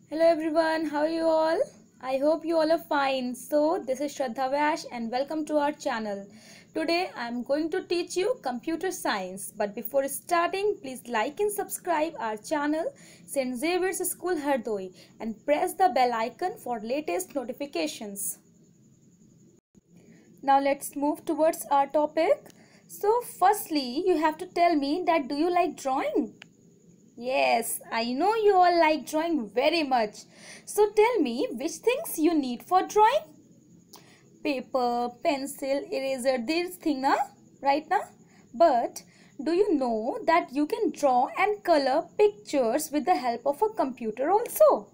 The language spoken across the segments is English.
Hello everyone, how are you all? I hope you all are fine. So this is Shraddha Vyash and welcome to our channel. Today I am going to teach you computer science. But before starting, please like and subscribe our channel St. Xavier's School Hardoi and press the bell icon for latest notifications. Now let's move towards our topic. So firstly, you have to tell me that do you like drawing? Yes, I know you all like drawing very much. So tell me which things you need for drawing? Paper, pencil, eraser, these things, na? Right now? But do you know that you can draw and color pictures with the help of a computer also?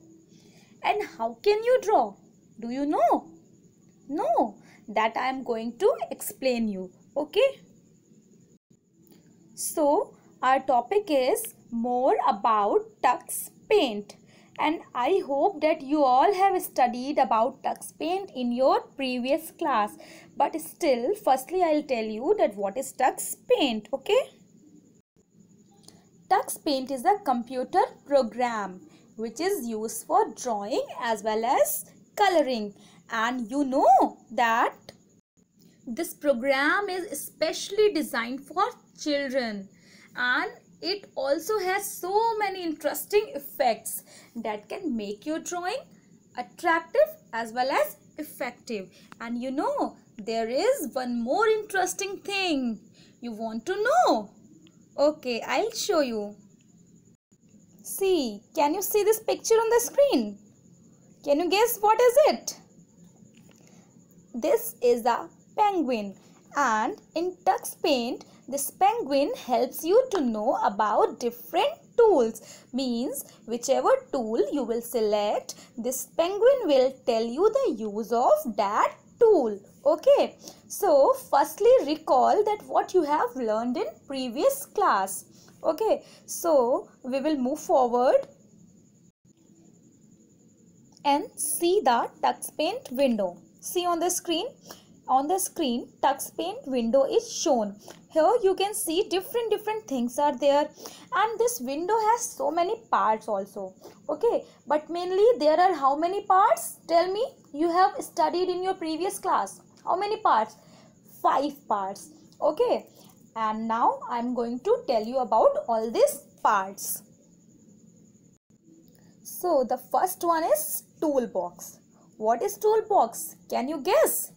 And how can you draw? Do you know? No, that I am going to explain you. Okay? So our topic is more about Tux Paint, and I hope that you all have studied about Tux Paint in your previous class, but still firstly I'll tell you that what is Tux Paint. Okay, Tux Paint is a computer program which is used for drawing as well as coloring, and you know that this program is especially designed for children, and it also has so many interesting effects that can make your drawing attractive as well as effective. And you know, there is one more interesting thing. You want to know? Okay, I'll show you. See, can you see this picture on the screen? Can you guess what is it? This is a penguin, and in Tux Paint this penguin helps you to know about different tools. Means whichever tool you will select, this penguin will tell you the use of that tool. Okay, so firstly recall that what you have learned in previous class. Okay, so we will move forward and see the Tux Paint window. See on the screen. On the screen, Tux Paint window is shown. Here you can see different things are there, and this window has so many parts also. Okay, but mainly there are how many parts? Tell me, you have studied in your previous class. How many parts? 5 parts. Okay, and now I am going to tell you about all these parts. So the first one is toolbox. What is toolbox? Can you guess?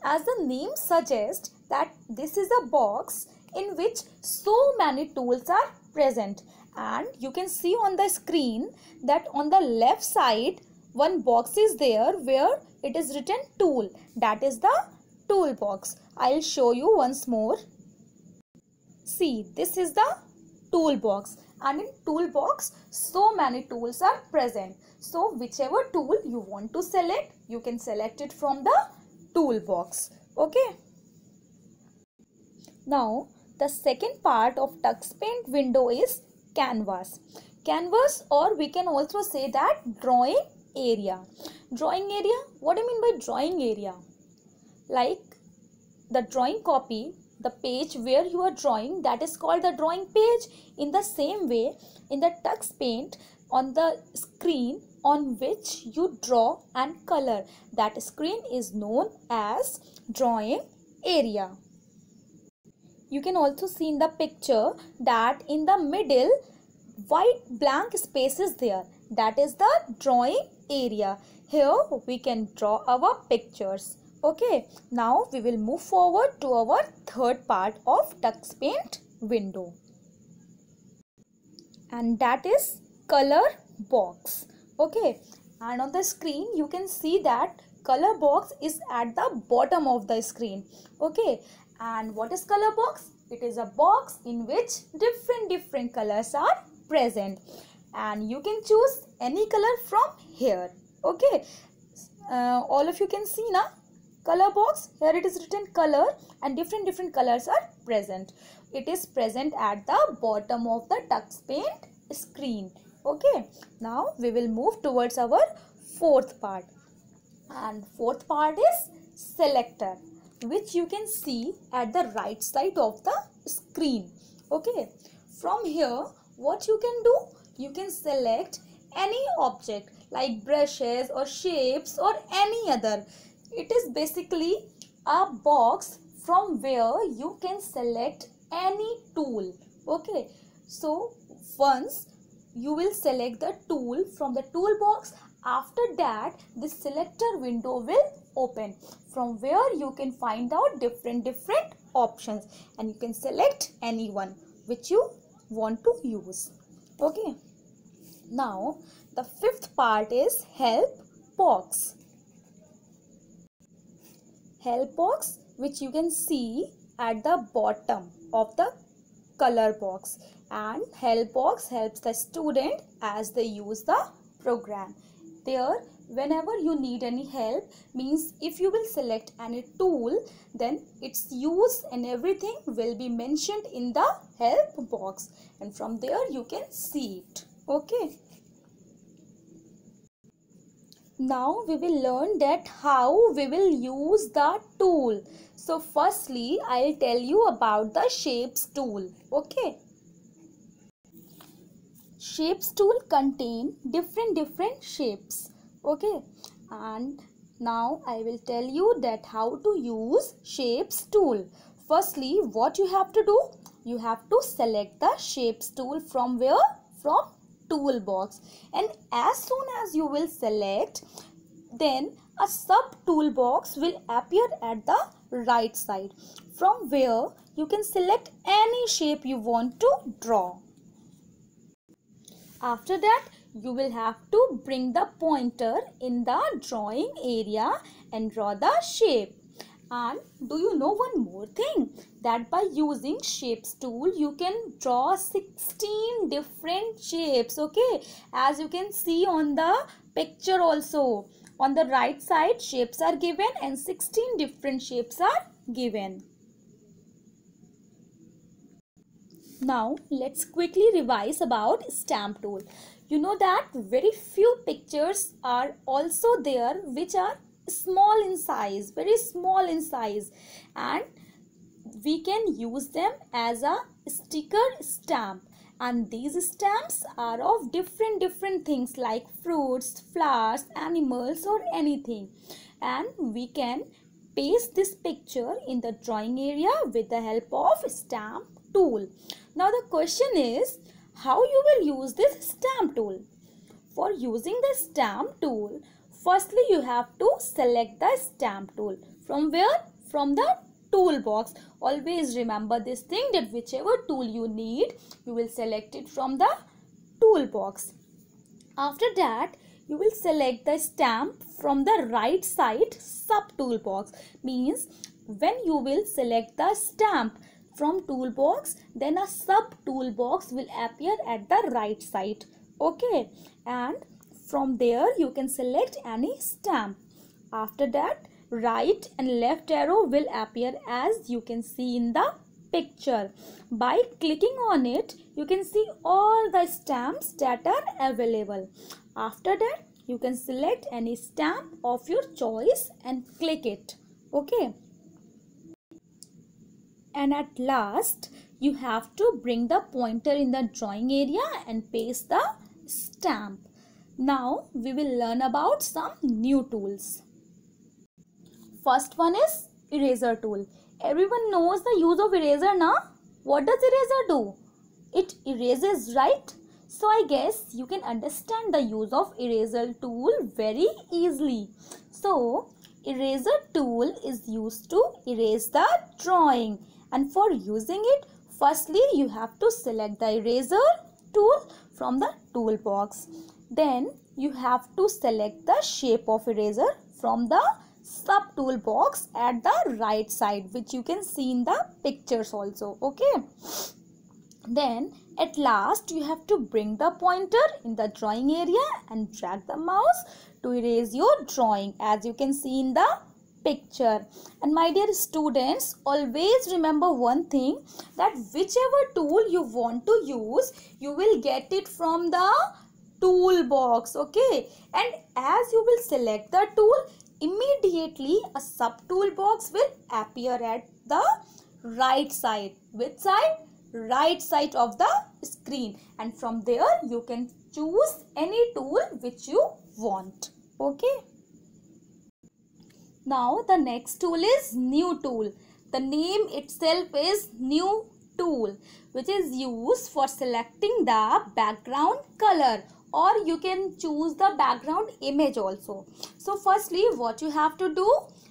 As the name suggests that this is a box in which so many tools are present, and you can see on the screen that on the left side one box is there where it is written tool. That is the toolbox. I'll show you once more. See, this is the toolbox, and in toolbox so many tools are present. So whichever tool you want to select, you can select it from the toolbox. Okay, now the second part of Tux Paint window is canvas. Canvas, or we can also say that drawing area. Drawing area, what do you mean by drawing area? Like the drawing copy, the page where you are drawing, that is called the drawing page. In the same way, in the Tux Paint, on the screen on which you draw and color, that screen is known as drawing area. You can also see in the picture that in the middle white blank space is there. That is the drawing area. Here we can draw our pictures. Okay, now we will move forward to our third part of Tux Paint window, and that is color box. Okay, and on the screen you can see that color box is at the bottom of the screen. Okay, and what is color box? It is a box in which different colors are present, and you can choose any color from here. Okay, all of you can see now color box. Here it is written color, and different colors are present. It is present at the bottom of the Tux Paint screen. Okay, now we will move towards our fourth part, and fourth part is selector, which you can see at the right side of the screen. Okay, from here what you can do, you can select any object like brushes or shapes or any other. It is basically a box from where you can select any tool. Okay, so once you will select the tool from the toolbox, after that the selector window will open, from where you can find out different options and you can select any one which you want to use. Okay, now the fifth part is help box. Help box, which you can see at the bottom of the color box, and help box helps the student as they use the program. There, whenever you need any help, means if you will select any tool, then its use and everything will be mentioned in the help box, and from there you can see it. Okay, now we will learn that how we will use the tool. So firstly, I'll tell you about the shapes tool. Okay, shapes tool contain different shapes. Okay, and now I will tell you that how to use shapes tool. Firstly, what you have to do, you have to select the shapes tool from where? From toolbox, and as soon as you will select, then a sub toolbox will appear at the right side, from where you can select any shape you want to draw. After that, you will have to bring the pointer in the drawing area and draw the shape. And do you know one more thing, that by using shapes tool you can draw 16 different shapes. Okay, as you can see on the picture also, on the right side shapes are given and 16 different shapes are given. Now let's quickly revise about stamp tool. You know that very few pictures are also there which are small in size, very small in size, and we can use them as a sticker stamp, and these stamps are of different things like fruits, flowers, animals or anything, and we can paste this picture in the drawing area with the help of stamp tool. Now the question is, how you will use this stamp tool? For using the stamp tool, firstly you have to select the stamp tool. From where? From the toolbox. Always remember this thing, that whichever tool you need, you will select it from the toolbox. After that, you will select the stamp from the right side sub toolbox. Means when you will select the stamp from toolbox, then a sub toolbox will appear at the right side. Okay, and from there you can select any stamp. After that, right and left arrow will appear as you can see in the picture. By clicking on it, you can see all the stamps that are available. After that, you can select any stamp of your choice and click it. Okay, and at last you have to bring the pointer in the drawing area and paste the stamp. Now we will learn about some new tools. First one is eraser tool. Everyone knows the use of eraser now. What does eraser do? It erases, right? So I guess you can understand the use of eraser tool very easily. So eraser tool is used to erase the drawing, and for using it, firstly you have to select the eraser tool from the toolbox. Then you have to select the shape of eraser from the sub toolbox at the right side, which you can see in the pictures also. Okay, then at last you have to bring the pointer in the drawing area and drag the mouse to erase your drawing, as you can see in the picture. And my dear students, always remember one thing, that whichever tool you want to use, you will get it from the toolbox. Okay, and as you will select the tool, immediately a sub toolbox will appear at the right side. Which side? Right side of the screen, and from there you can choose any tool which you want. Okay. Now the next tool is new tool. The name itself is new tool, which is used for selecting the background color, or you can choose the background image also. So firstly, what you have to do,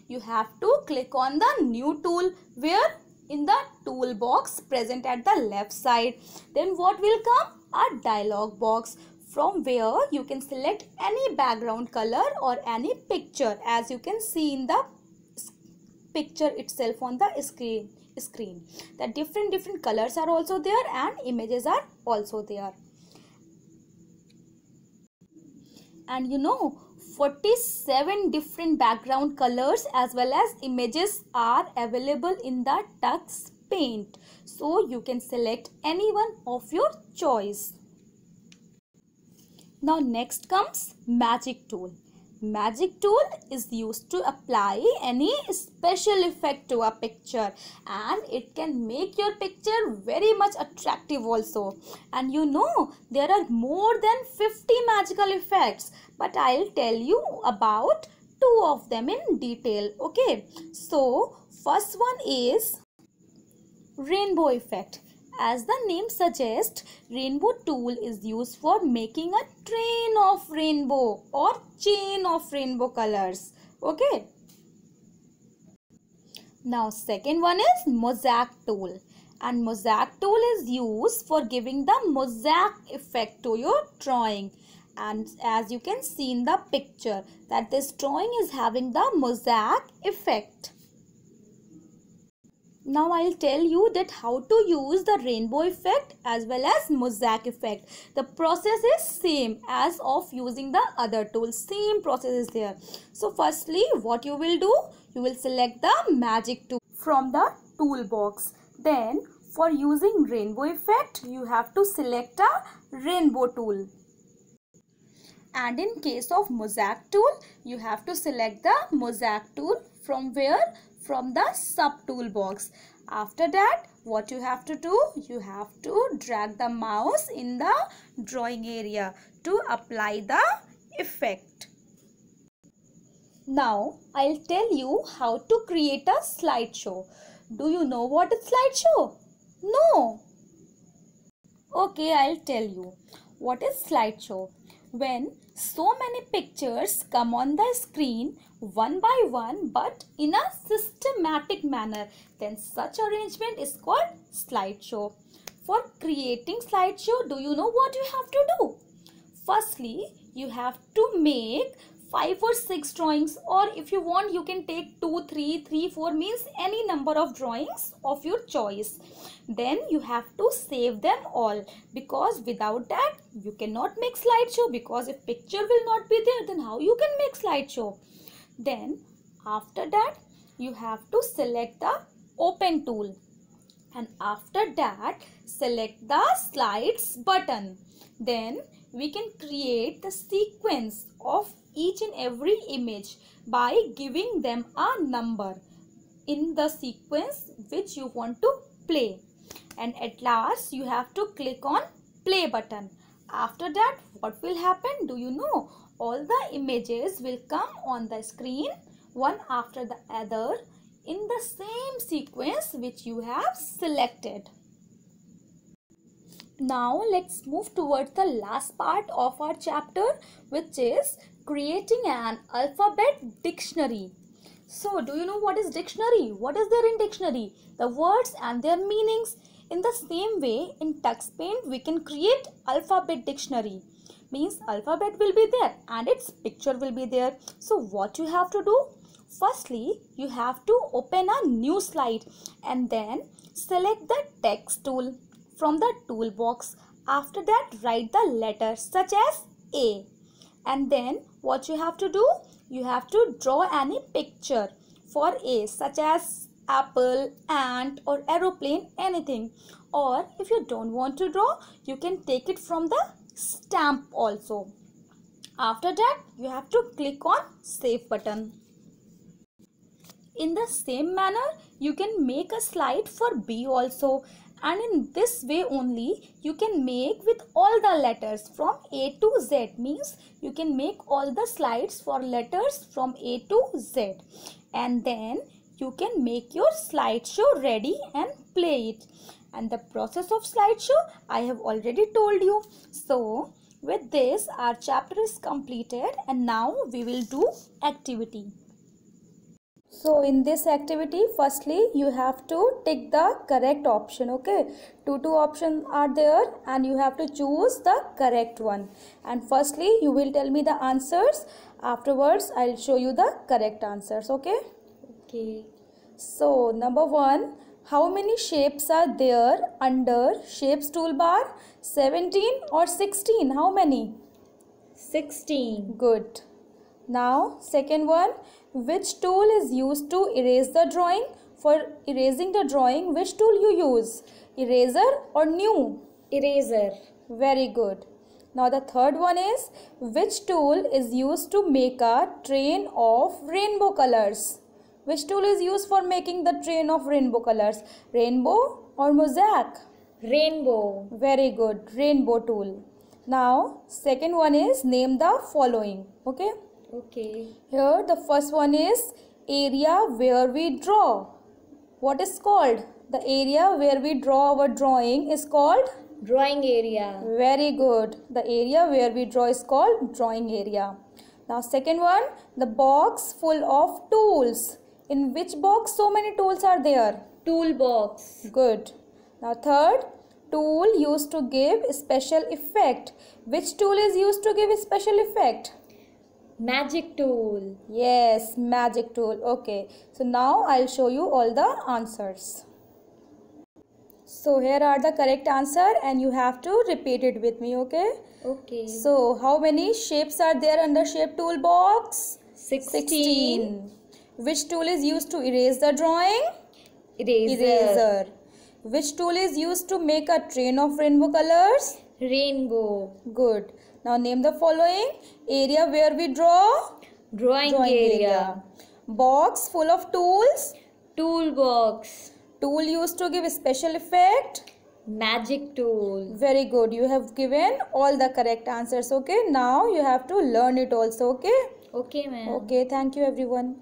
you have to click on the new tool where in the toolbox present at the left side. Then what will come? A dialog box from where you can select any background color or any picture, as you can see in the picture itself on the screen that different colors are also there and images are also there. And you know, 47 different background colors as well as images are available in the Tux Paint, so you can select any one of your choice. Now next comes magic tool. Magic tool is used to apply any special effect to a picture, and it can make your picture very much attractive also. And you know, there are more than 50 magical effects, but I'll tell you about 2 of them in detail. Okay, so first one is rainbow effect. As the name suggests, rainbow tool is used for making a train of rainbow or chain of rainbow colors. Okay. Now second one is mosaic tool, and mosaic tool is used for giving the mosaic effect to your drawing. And as you can see in the picture that this drawing is having the mosaic effect. Now I'll tell you that how to use the rainbow effect as well as mosaic effect. The process is same as of using the other tools. Same process is there. So firstly, what you will do, you will select the magic tool from the toolbox. Then for using rainbow effect, you have to select a rainbow tool. And in case of mosaic tool, you have to select the mosaic tool from where? From the sub toolbox. After that, what you have to do, you have to drag the mouse in the drawing area to apply the effect. Now I'll tell you how to create a slideshow. Do you know what is slideshow? No. Okay, I'll tell you. What is slideshow? When so many pictures come on the screen one by one but in a systematic manner, then such arrangement is called slideshow. For creating slideshow, do you know what you have to do? Firstly, you have to make 5 or 6 drawings, or if you want you can take 2, 3, 4, means any number of drawings of your choice. Then you have to save them all, because without that you cannot make slideshow, because if picture will not be there, then how you can make slideshow? Then after that you have to select the open tool, and after that select the slides button. Then we can create the sequence of each and every image by giving them a number in the sequence which you want to play. And at last you have to click on play button. After that what will happen? Do you know? All the images will come on the screen one after the other in the same sequence which you have selected. Now let's move towards the last part of our chapter, which is creating an alphabet dictionary. So do you know what is dictionary? What is there in dictionary? The words and their meanings. In the same way, in Tux Paint we can create alphabet dictionary. Means alphabet will be there and its picture will be there. So what you have to do? Firstly, you have to open a new slide and then select the text tool from the toolbox. After that, write the letter such as A. And then what you have to do? You have to draw any picture for A, such as apple, ant or aeroplane, anything. Or if you don't want to draw, you can take it from the stamp also. After that, you have to click on save button. In the same manner, you can make a slide for B also, and in this way only you can make with all the letters from A to Z. Means you can make all the slides for letters from A to Z, and then you can make your slideshow ready and play it. And the process of slideshow I have already told you. So with this our chapter is completed, and now we will do activity. So in this activity, firstly you have to tick the correct option. Okay, two options are there and you have to choose the correct one. And firstly you will tell me the answers. Afterwards I'll show you the correct answers. Okay. Okay. So number 1, how many shapes are there under shapes toolbar? 17 or 16? How many? 16. Good. Now second one, which tool is used to erase the drawing? For erasing the drawing, which tool you use? Eraser or new? Eraser. Very good. Now the third one is, which tool is used to make a train of rainbow colors? Which tool is used for making the train of rainbow colors? Rainbow or mosaic? Rainbow. Very good. Rainbow tool. Now second one is, name the following. Okay. Okay. Here the first one is area where we draw. What is called? The area where we draw our drawing is called? Drawing area. Very good. The area where we draw is called drawing area. Now second one, the box full of tools. In which box so many tools are there? Toolbox. Good. Now third, tool used to give special effect. Which tool is used to give a special effect? Magic tool. Yes, magic tool. Okay. So now I'll show you all the answers. So here are the correct answer and you have to repeat it with me. Okay. Okay. So how many shapes are there under shape toolbox? 16. Which tool is used to erase the drawing? Eraser. Which tool is used to make a train of rainbow colors? Rainbow. Good. Now name the following. Area where we draw? Drawing area. Box full of tools? Toolbox. Tool used to give special effect? Magic tool. Very good. You have given all the correct answers. Okay. Now you have to learn it also. Okay. Okay, ma'am. Okay. Thank you everyone.